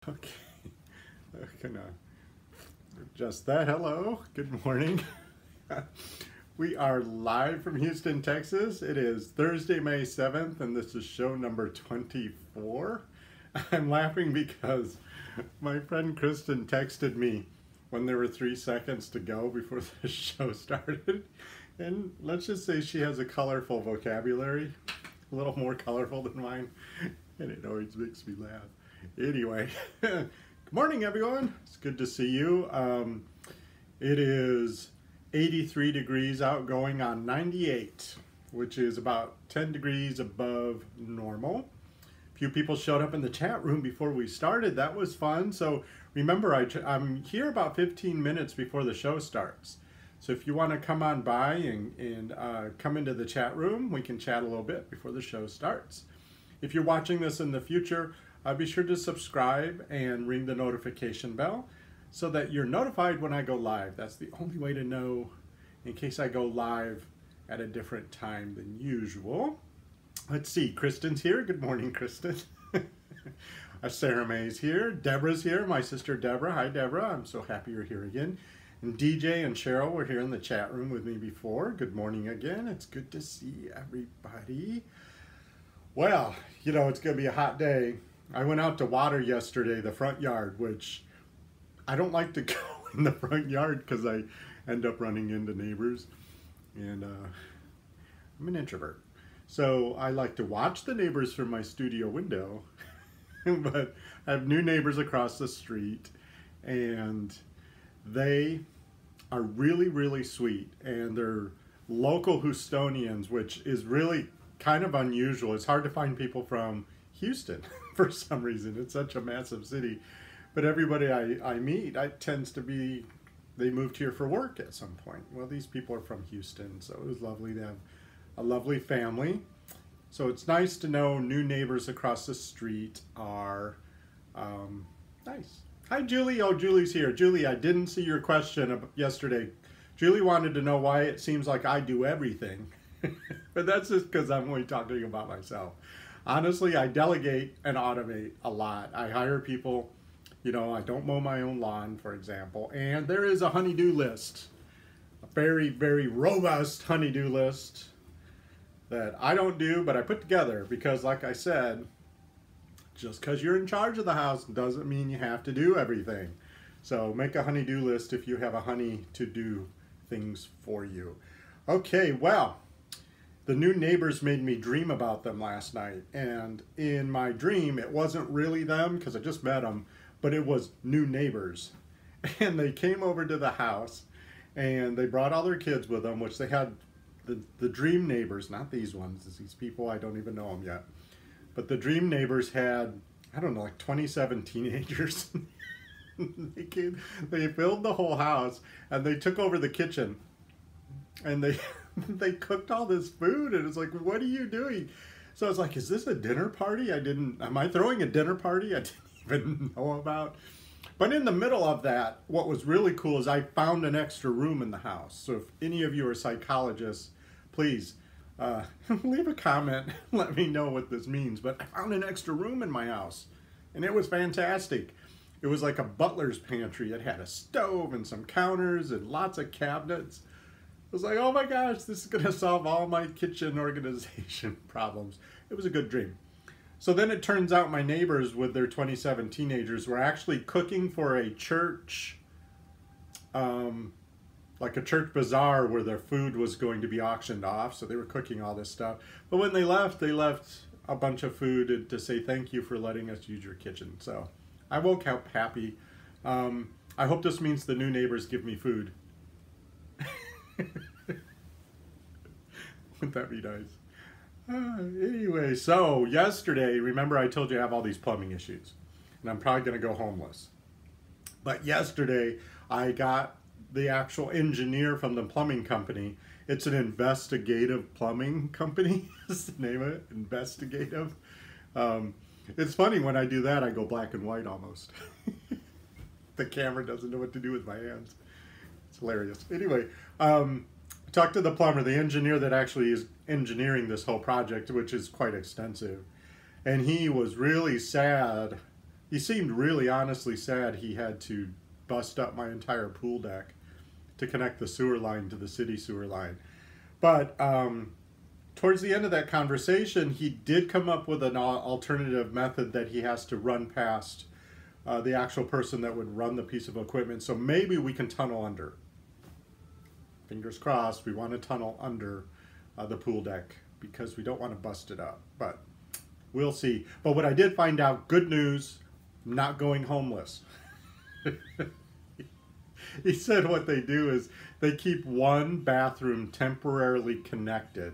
Okay, I'm gonna adjust that. Hello, good morning. We are live from Houston, Texas. It is Thursday, May 7th, and this is show number 24. I'm laughing because my friend Kristen texted me when there were 3 seconds to go before the show started. And let's just say she has a colorful vocabulary, a little more colorful than mine, and it always makes me laugh. Anyway, good morning everyone. It's good to see you. It is 83 degrees out, going on 98, which is about 10 degrees above normal. A few people showed up in the chat room before we started. That was fun. So remember, I'm here about 15 minutes before the show starts. So if you want to come on by and come into the chat room, we can chat a little bit before the show starts. If you're watching this in the future, be sure to subscribe and ring the notification bell so that you're notified when I go live. That's the only way to know in case I go live at a different time than usual. Let's see, Kristen's here. Good morning, Kristen. Sarah May's here. Deborah's here, my sister Deborah. Hi, Deborah. I'm so happy you're here again. And DJ and Cheryl were here in the chat room with me before. Good morning again. It's good to see everybody. Well, you know, it's going to be a hot day. I went out to water yesterday, the front yard, which I don't like to go in the front yard because I end up running into neighbors. And I'm an introvert. So I like to watch the neighbors from my studio window. But I have new neighbors across the street. And they are really, really sweet. And they're local Houstonians, which is really kind of unusual. It's hard to find people from Houston for some reason. It's such a massive city. But everybody I meet, tends to be, they moved here for work at some point. Well, these people are from Houston, so it was lovely to have a lovely family. So it's nice to know new neighbors across the street are nice. Hi, Julie. Oh, Julie's here. Julie, I didn't see your question yesterday. Julie wanted to know why it seems like I do everything. But that's just because I'm only talking about myself. Honestly, I delegate and automate a lot. I hire people, you know, I don't mow my own lawn, for example. And there is a honey-do list, a very, very robust honey-do list that I don't do, but I put together because, like I said, just because you're in charge of the house doesn't mean you have to do everything. So make a honey-do list if you have a honey to do things for you. Okay, well, the new neighbors made me dream about them last night. And in my dream, it wasn't really them because I just met them, but it was new neighbors. And they came over to the house and they brought all their kids with them, which they had the dream neighbors, not these ones, these people, I don't even know them yet. But the dream neighbors had, I don't know, like 27 teenagers. They filled the whole house and they took over the kitchen. And they cooked all this food, and it's like, what are you doing? So I was like, is this a dinner party? Am I throwing a dinner party I didn't even know about? But in the middle of that, what was really cool is I found an extra room in the house. So if any of you are psychologists, please leave a comment, let me know what this means. But I found an extra room in my house, and it was fantastic. It was like a butler's pantry. It had a stove and some counters and lots of cabinets. I was like, oh my gosh, this is going to solve all my kitchen organization problems. It was a good dream. So then it turns out my neighbors with their 27 teenagers were actually cooking for a church, like a church bazaar where their food was going to be auctioned off. So they were cooking all this stuff. But when they left a bunch of food to say thank you for letting us use your kitchen. So I woke up happy. I hope this means the new neighbors give me food. Wouldn't that be nice? Anyway, so yesterday, remember I told you I have all these plumbing issues and I'm probably going to go homeless. But yesterday I got the actual engineer from the plumbing company. It's an investigative plumbing company is the name of it, investigative. It's funny when I do that I go black and white almost. The camera doesn't know what to do with my hands. It's hilarious. Anyway, talked to the plumber, the engineer that actually is engineering this whole project, which is quite extensive. And he was really sad he seemed really honestly sad he had to bust up my entire pool deck to connect the sewer line to the city sewer line. But towards the end of that conversation, he did come up with an alternative method that he has to run past the actual person that would run the piece of equipment. So maybe we can tunnel under. Fingers crossed, we want to tunnel under the pool deck because we don't want to bust it up. But we'll see. But what I did find out, good news, I'm not going homeless. He said what they do is they keep one bathroom temporarily connected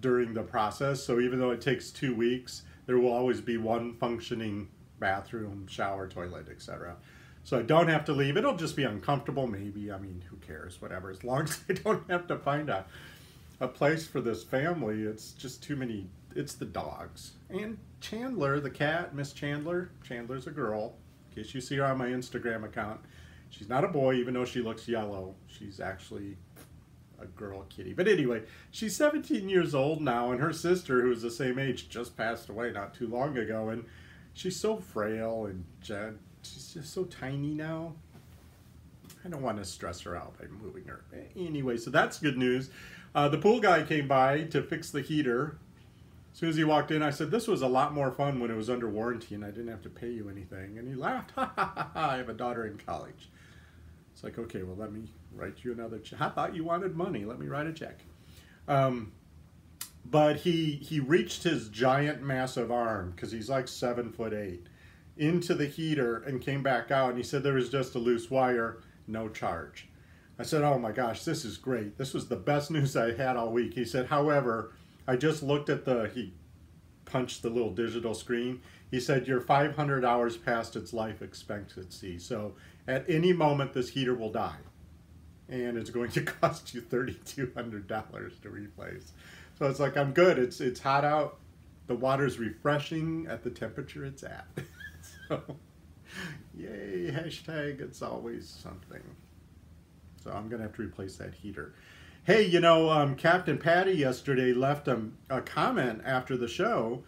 during the process. So even though it takes 2 weeks, there will always be one functioning bathroom, shower, toilet, etc. So I don't have to leave. It'll just be uncomfortable, maybe. I mean, who cares? Whatever. As long as I don't have to find a place for this family, it's just too many. It's the dogs. And Chandler, the cat, Miss Chandler. Chandler's a girl. In case you see her on my Instagram account. She's not a boy, even though she looks yellow. She's actually a girl kitty. But anyway, she's 17 years old now, and her sister, who's the same age, just passed away not too long ago. And she's so frail, and she's just so tiny now. I don't want to stress her out by moving her. Anyway, so that's good news. The pool guy came by to fix the heater. As soon as he walked in, I said, this was a lot more fun when it was under warranty and I didn't have to pay you anything. And he laughed. Ha, ha, ha, ha. I have a daughter in college. It's like, okay, well, let me write you another check. I thought you wanted money. Let me write a check. But he reached his giant, massive arm, because he's like 7'8", into the heater and came back out. And he said there was just a loose wire, no charge. I said, oh my gosh, this is great. This was the best news I had all week. He said, however, I just looked at he punched the little digital screen. He said, you're 500 hours past its life expectancy. So at any moment, this heater will die. And it's going to cost you $3,200 to replace. So it's like, I'm good. It's hot out. The water's refreshing at the temperature it's at. So, yay, hashtag it's always something. So I'm going to have to replace that heater. Hey, you know, Captain Patty yesterday left a comment after the show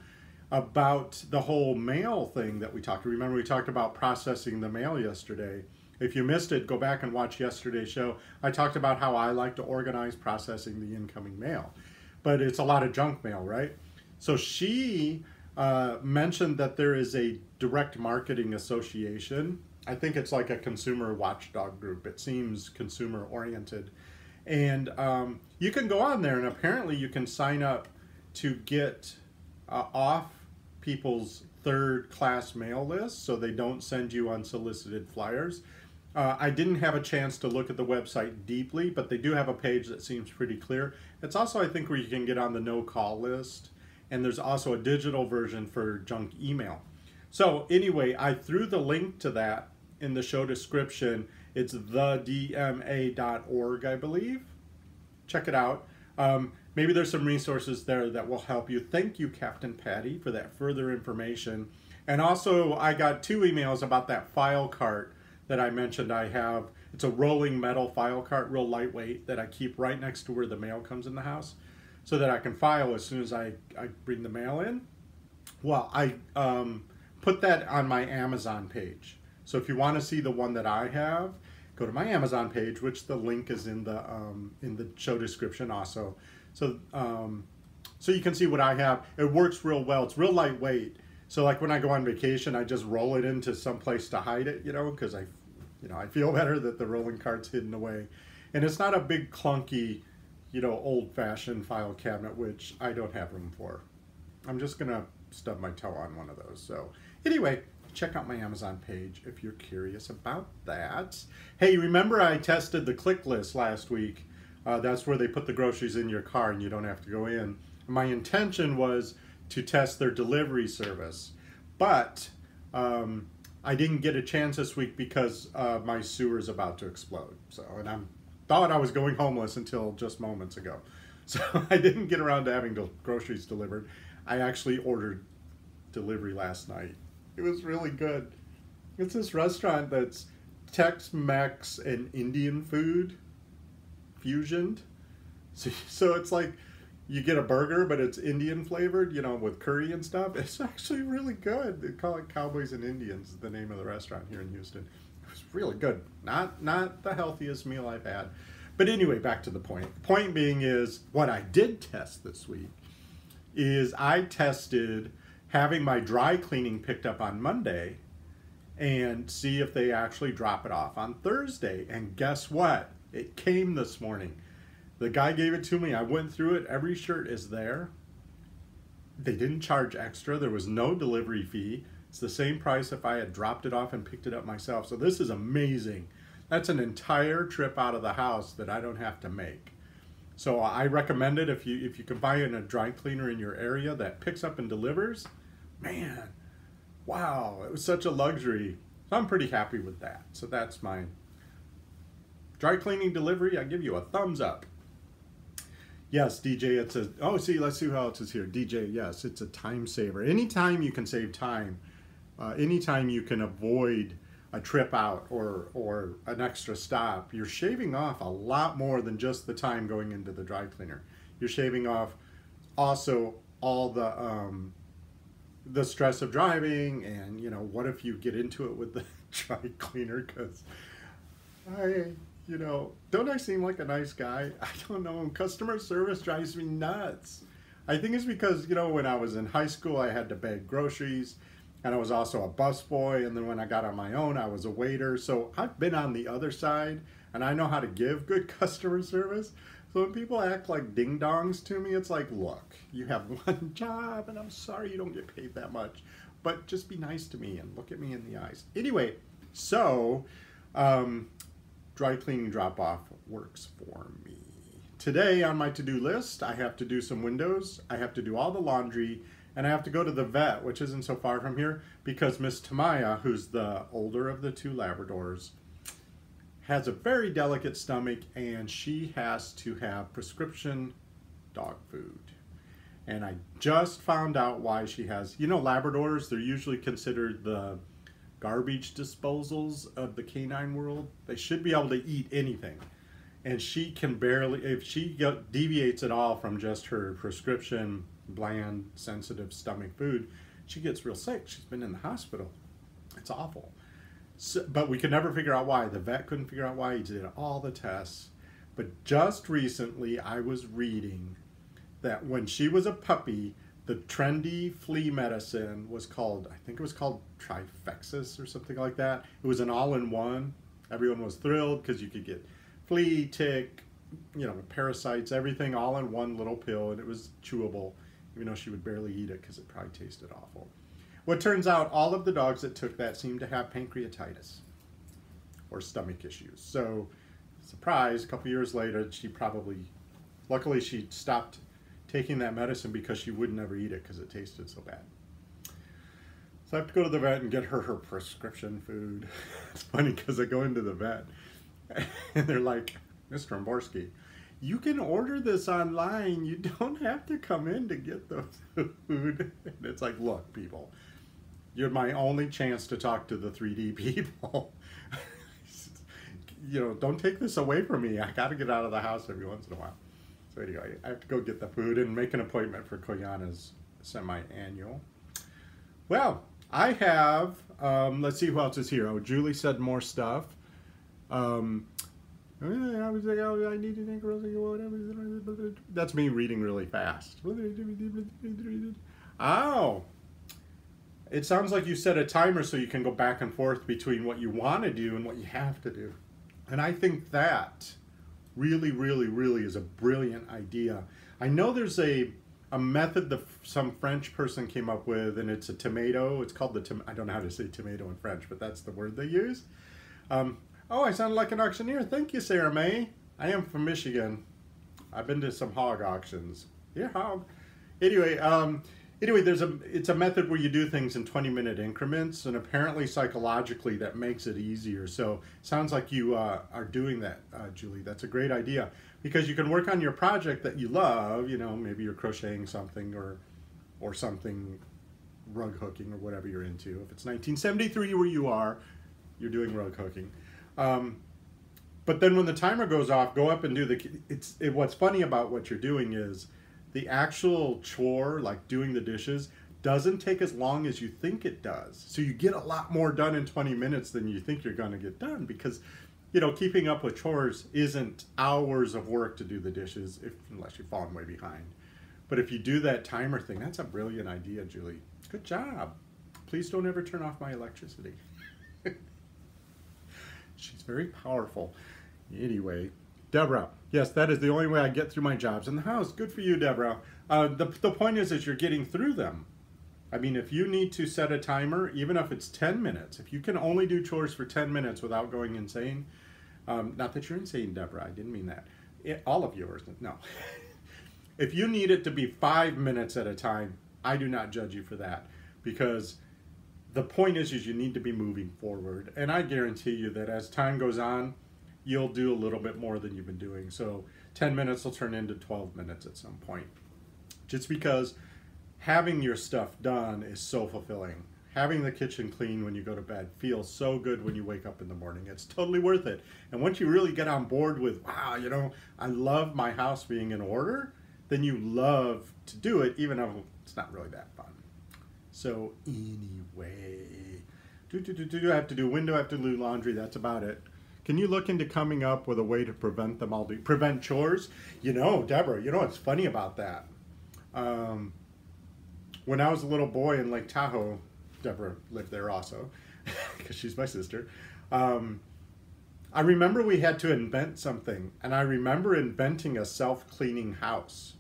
about the whole mail thing that we talked. Remember, we talked about processing the mail yesterday. If you missed it, go back and watch yesterday's show. I talked about how I like to organize processing the incoming mail. But it's a lot of junk mail, right? So she mentioned that there is a direct marketing association. I think it's like a consumer watchdog group. It seems consumer oriented. And you can go on there and apparently you can sign up to get off people's third-class mail list so they don't send you unsolicited flyers. I didn't have a chance to look at the website deeply, but they do have a page that seems pretty clear. It's also, I think, where you can get on the no-call list, and there's also a digital version for junk email. So anyway, I threw the link to that in the show description. It's thedma.org, I believe. Check it out. Maybe there's some resources there that will help you. Thank you, Captain Patty, for that further information. And also, I got 2 emails about that file cart that I mentioned I have. It's a rolling metal file cart, real lightweight, that I keep right next to where the mail comes in the house so that I can file as soon as I bring the mail in. Well, I put that on my Amazon page. So if you want to see the one that I have, go to my Amazon page, which the link is in the show description also. So so you can see what I have. It works real well. It's real lightweight. So like when I go on vacation, I just roll it into some place to hide it, you know, because I feel better that the rolling cart's hidden away. And it's not a big clunky, you know, old-fashioned file cabinet, which I don't have room for. I'm just gonna stub my toe on one of those. So anyway, check out my Amazon page if you're curious about that. Hey, remember I tested the click list last week? That's where they put the groceries in your car and you don't have to go in. My intention was to test their delivery service, but I didn't get a chance this week because my sewer is about to explode. So, and I thought I was going homeless until just moments ago. So I didn't get around to having the groceries delivered. I actually ordered delivery last night. It was really good. It's this restaurant that's Tex-Mex and Indian food fusioned. So it's like you get a burger, but it's Indian flavored, you know, with curry and stuff. It's actually really good. They call it Cowboys and Indians, the name of the restaurant here in Houston. It was really good. Not the healthiest meal I've had. But anyway, back to the point. The point being is, what I did test this week is I tested having my dry cleaning picked up on Monday and see if they actually drop it off on Thursday. And guess what? It came this morning. The guy gave it to me. I went through it. Every shirt is there. They didn't charge extra. There was no delivery fee. It's the same price if I had dropped it off and picked it up myself. So this is amazing. That's an entire trip out of the house that I don't have to make. So I recommend it if you can buy a dry cleaner in your area that picks up and delivers. Man, wow, it was such a luxury. So I'm pretty happy with that. So that's my dry cleaning delivery. I give you a thumbs up. Yes, DJ, it's a, oh, see, let's see who else is here. DJ, yes, it's a time saver. Anytime you can save time, anytime you can avoid a trip out or an extra stop, you're shaving off a lot more than just the time going into the dry cleaner. You're shaving off also all the stress of driving, and, you know, what if you get into it with the dry cleaner? Because you know, don't I seem like a nice guy? I don't know. Customer service drives me nuts. I think it's because, you know, when I was in high school, I had to bag groceries, and I was also a busboy. And then when I got on my own, I was a waiter. So I've been on the other side, and I know how to give good customer service. So when people act like ding-dongs to me, it's like, look, you have one job, and I'm sorry you don't get paid that much. But just be nice to me and look at me in the eyes. Anyway, so dry cleaning drop-off works for me. Today on my to-do list, I have to do some windows, I have to do all the laundry, and I have to go to the vet, which isn't so far from here, because Miss Tamaya, who's the older of the two Labradors, has a very delicate stomach, and she has to have prescription dog food. And I just found out why she has, you know, Labradors, they're usually considered the garbage disposals of the canine world. They should be able to eat anything. And she can barely, if she deviates at all from just her prescription, bland, sensitive stomach food, she gets real sick. She's been in the hospital. It's awful. So, but we could never figure out why. The vet couldn't figure out why. He did all the tests. But just recently, I was reading that when she was a puppy, the trendy flea medicine was called, I think it was called Trifexis or something like that. It was an all-in-one. Everyone was thrilled because you could get flea, tick, you know, parasites, everything all in one little pill, and it was chewable, even though she would barely eat it because it probably tasted awful. Well, it turns out all of the dogs that took that seemed to have pancreatitis or stomach issues. So, surprise, a couple years later, she probably, luckily she stopped taking that medicine because she would never eat it because it tasted so bad. So I have to go to the vet and get her prescription food. It's funny because I go into the vet and they're like, Mr. Omborski, you can order this online. You don't have to come in to get the food. And it's like, look, people, you're my only chance to talk to the 3D people. You know, don't take this away from me. I got to get out of the house every once in a while. So anyway, I have to go get the food and make an appointment for Koyana's semi-annual. Well, I have, let's see who else is here. Oh, Julie said more stuff. I was like, oh, I need to think whatever. That's me reading really fast. Oh, it sounds like you set a timer so you can go back and forth between what you want to do and what you have to do. And I think that really is a brilliant idea. I know there's a method that some French person came up with, and it's a tomato. It's called I don't know how to say tomato in French, but that's the word they use. Oh, I sound like an auctioneer. Thank you, Sarah May. I am from Michigan. I've been to some hog auctions. Yeah, hog. Anyway, it's a method where you do things in 20-minute increments, and apparently psychologically that makes it easier. So sounds like you are doing that, Julie. That's a great idea, because you can work on your project that you love. You know, maybe you're crocheting something or something, rug hooking or whatever you're into. If it's 1973 where you are, you're doing rug hooking. But then when the timer goes off, go up and do what's funny about what you're doing is the actual chore, like doing the dishes, doesn't take as long as you think it does. So you get a lot more done in 20 minutes than you think you're going to get done, because, you know, keeping up with chores isn't hours of work to do the dishes, unless you've fallen way behind. But if you do that timer thing, that's a brilliant idea, Julie. Good job. Please don't ever turn off my electricity. She's very powerful. Anyway, Deborah, yes, that is the only way I get through my jobs in the house. Good for you, Deborah. The point is you're getting through them. I mean, if you need to set a timer, even if it's 10 minutes, if you can only do chores for 10 minutes without going insane, not that you're insane, Deborah, I didn't mean that. All of yours, no. If you need it to be 5 minutes at a time, I do not judge you for that, because the point is you need to be moving forward. And I guarantee you that as time goes on, you'll do a little bit more than you've been doing. So 10 minutes will turn into 12 minutes at some point. Just because having your stuff done is so fulfilling. Having the kitchen clean when you go to bed feels so good when you wake up in the morning. It's totally worth it. And once you really get on board with, wow, you know, I love my house being in order, then you love to do it, even though it's not really that fun. So anyway, I have to do window, I have to do laundry, that's about it. Can you look into coming up with a way to prevent them all, prevent chores? You know, Deborah, you know what's funny about that? When I was a little boy in Lake Tahoe, Deborah lived there also, because she's my sister. I remember we had to invent something, and I remember inventing a self-cleaning house.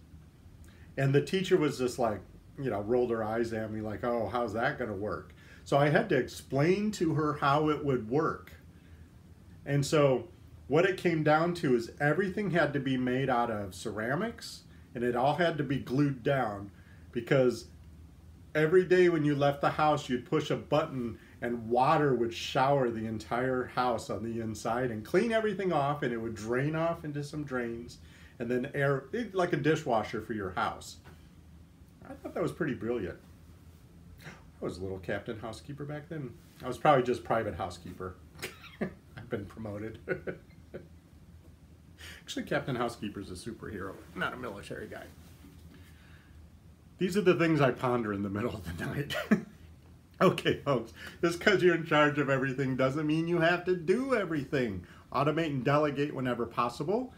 And the teacher was just like, you know, rolled her eyes at me like, oh, how's that going to work? So I had to explain to her how it would work. And so what it came down to is everything had to be made out of ceramics, and it all had to be glued down, because every day when you left the house, you'd push a button and water would shower the entire house on the inside and clean everything off, and it would drain off into some drains, and then air, like a dishwasher for your house. I thought that was pretty brilliant. I was a little Captain Housekeeper back then. I was probably just private housekeeper. I've been promoted. Actually, Captain Housekeeper is a superhero, not a military guy. These are the things I ponder in the middle of the night. Okay, folks, just because you're in charge of everything doesn't mean you have to do everything. Automate and delegate whenever possible.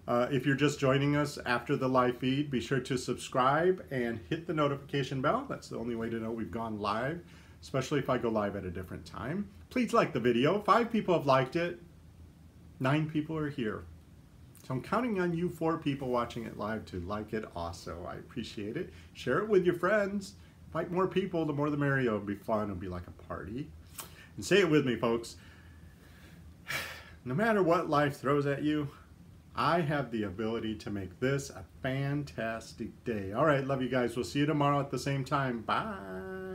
If you're just joining us after the live feed, be sure to subscribe and hit the notification bell. That's the only way to know we've gone live, especially if I go live at a different time. Please like the video. 5 people have liked it. 9 people are here. So I'm counting on you 4 people watching it live to like it also. I appreciate it. Share it with your friends. Invite more people. The more the merrier. It'll be fun. It'll be like a party. And say it with me, folks. No matter what life throws at you, I have the ability to make this a fantastic day. All right, love you guys. We'll see you tomorrow at the same time. Bye.